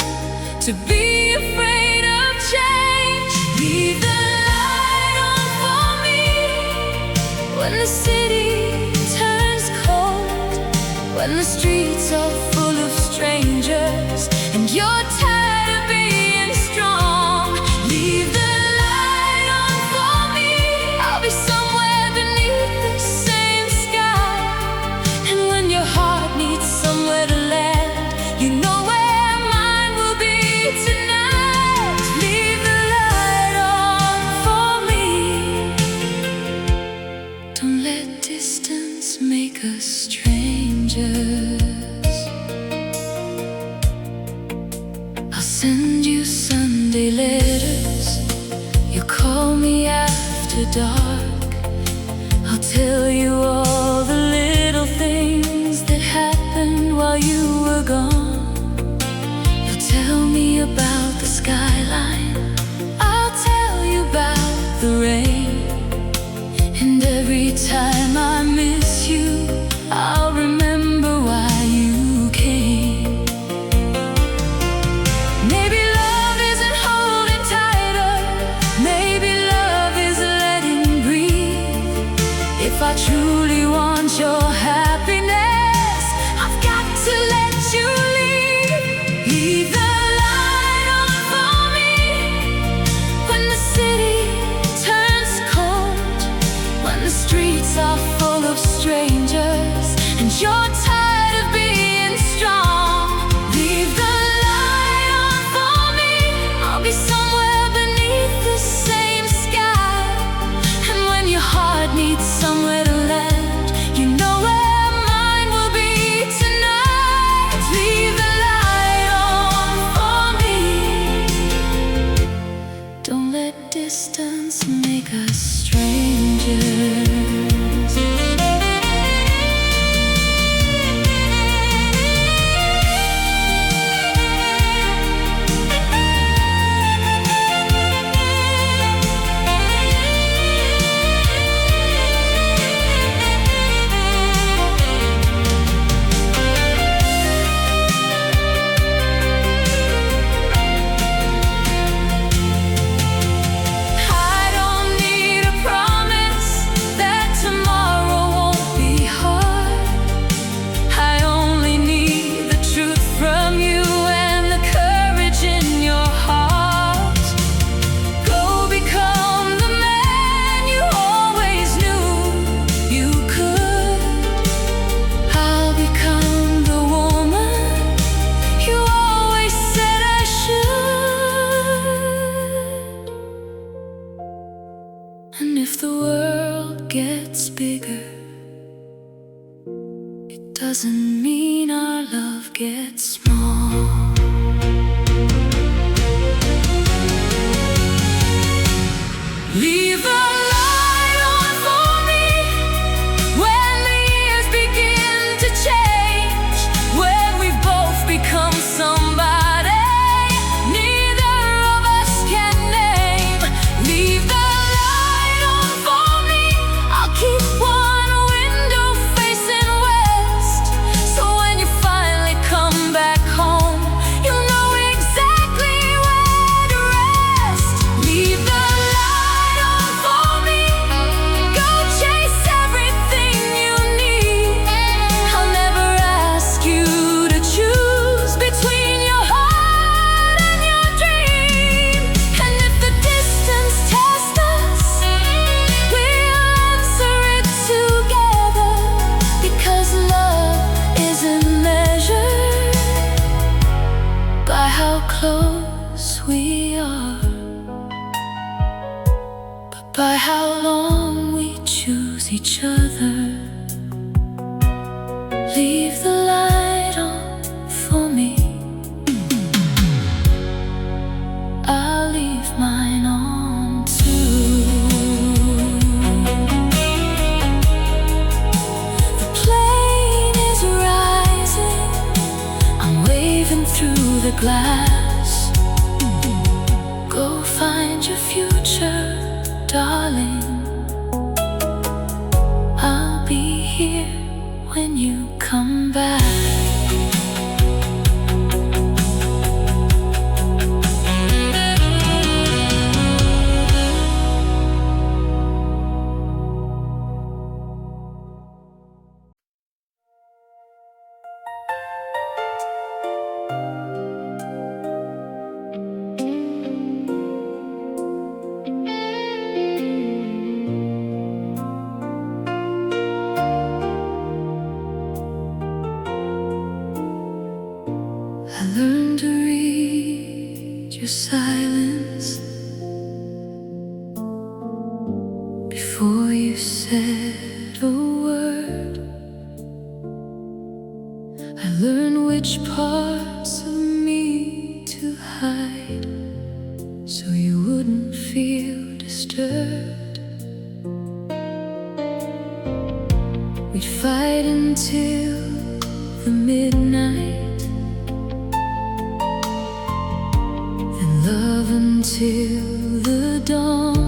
to be afraid of change. Leave the light on for me when the city turns cold, when the streets are full of strangers and you're tired of being strong. Leave the light on for me, I'll be somewhere beneath the same sky. And when your heart needs somewhere to land, you know where mine will be tonight. Leave the light on for me. Don't let distance make us strangers. I'll send you Sunday letters, you call me after dark. I'll tell you all the little things that happened while you were gone. You'll tell me about the skyline, I'll tell you about the rain. And every time I miss you, I'll remember why you came. Maybe love isn't holding tighter, maybe love is letting breathe. If I truly want your happiness, I've got to let you leave. Leave the light on for me when the city turns cold, when the streets are full of strangers and you're tired of being strong. Leave the light on for me, I'll be somewhere beneath the same sky. And when your heart needs somewhere to land, you know where mine will be tonight. Leave the light on for me. Don't let distance make us strangers. I don't need a promise that tomorrow won't be hard. I only need the truth from you and the courage in your heart. Go become the man you always knew you could. I'll become the woman you always said I should. And if the world gets bigger, it doesn't mean our love gets small. Leave the light on for me when leave the light on for me. I'll leave mine on too. The plane is rising, I'm waving through the glass. Go find your future, darling. I'll be here when you come back. I learned to read your silence before you said a word. I learned which parts of me to hide so you wouldn't feel disturbed. We'd fight until the midnight, love until the dawn.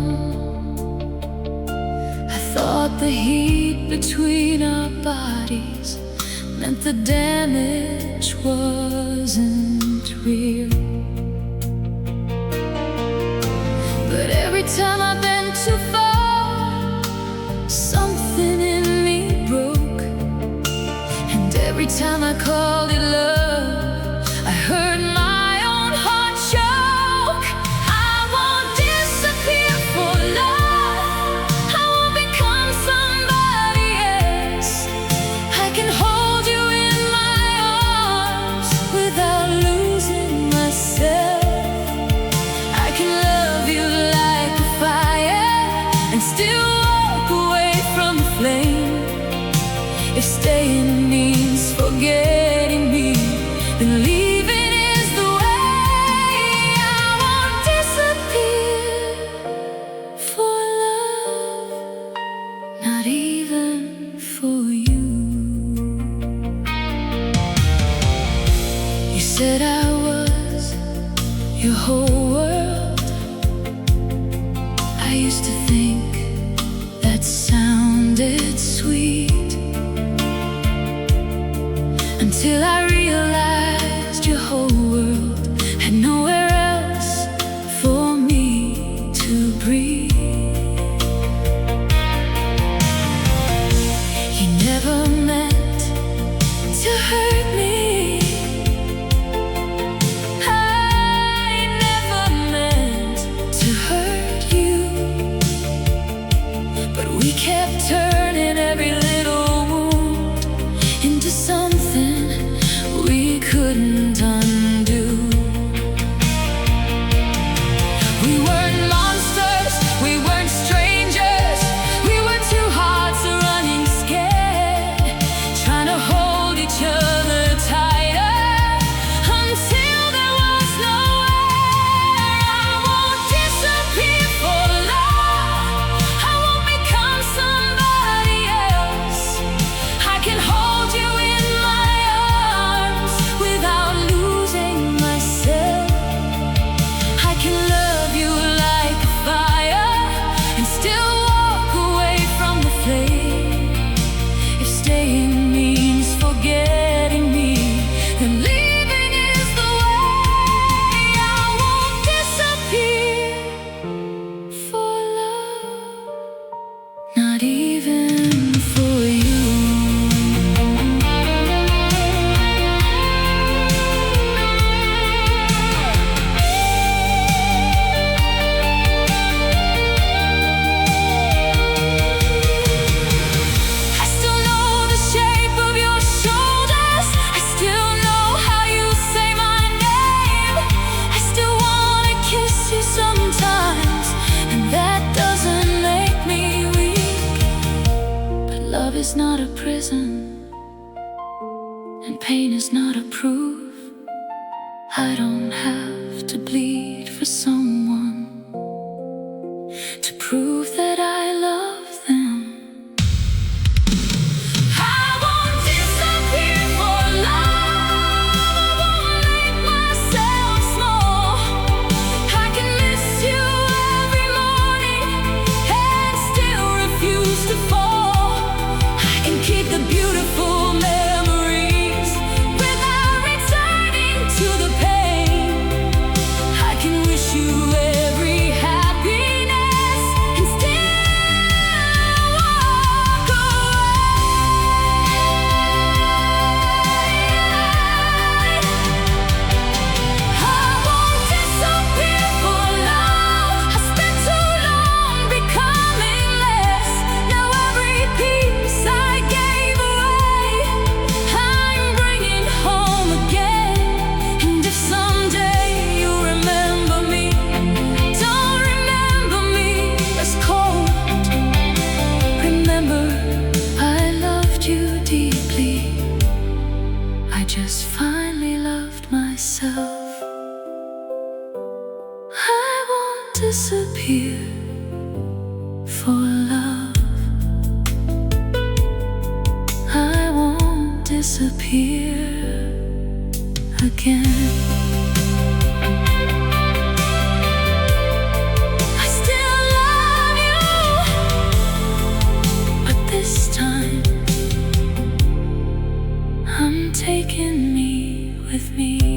I thought the heat between our bodies meant the damage wasn't real. But every time I bent too far, something in me broke. And every time I called it love, I heard my if staying means forgetting me, then leaving is the way. I won't disappear for love, not even for you. You said I was your whole world. I used to think that sounded sweet, until I realized your whole world had nowhere else for me to breathe. You never meant to hurt me. I never meant to hurt you, but we kept turning every little wound into something we couldn't undo. We weren't monsters, we weren't strangers. We were two hearts running scared, trying to hold each other tighter until there was nowhere. I won't disappear for love, I won't become somebody else. I can hold you in my arms without losing myself. I can love you like a fire and still walk away from the flame. If staying means forgetting me, then leaving is the way. I won't disappear for love, not even for you. I still know the shape of your shoulders. I still know how you say my name. I still wanna kiss you sometimes, and that doesn't make me weak. But love is not a prison. and pain is not a proof. I don't have to bleed for someone to prove that I love them. I won't disappear for love. I won't make myself small. I can miss you every morning and still refuse to fall. I can keep the beautiful memories without returning to the pain. I can wish you every happiness and still walk away. I won't disappear for love. I spent too long becoming less. Now every piece I gave away, I'm bringing home again. And if someday you remember me, don't remember me as cold. Remember, I loved you deeply. I just finally loved myself. I won't disappear for love. I won't disappear again. I still love you, but this time I'm taking me with me.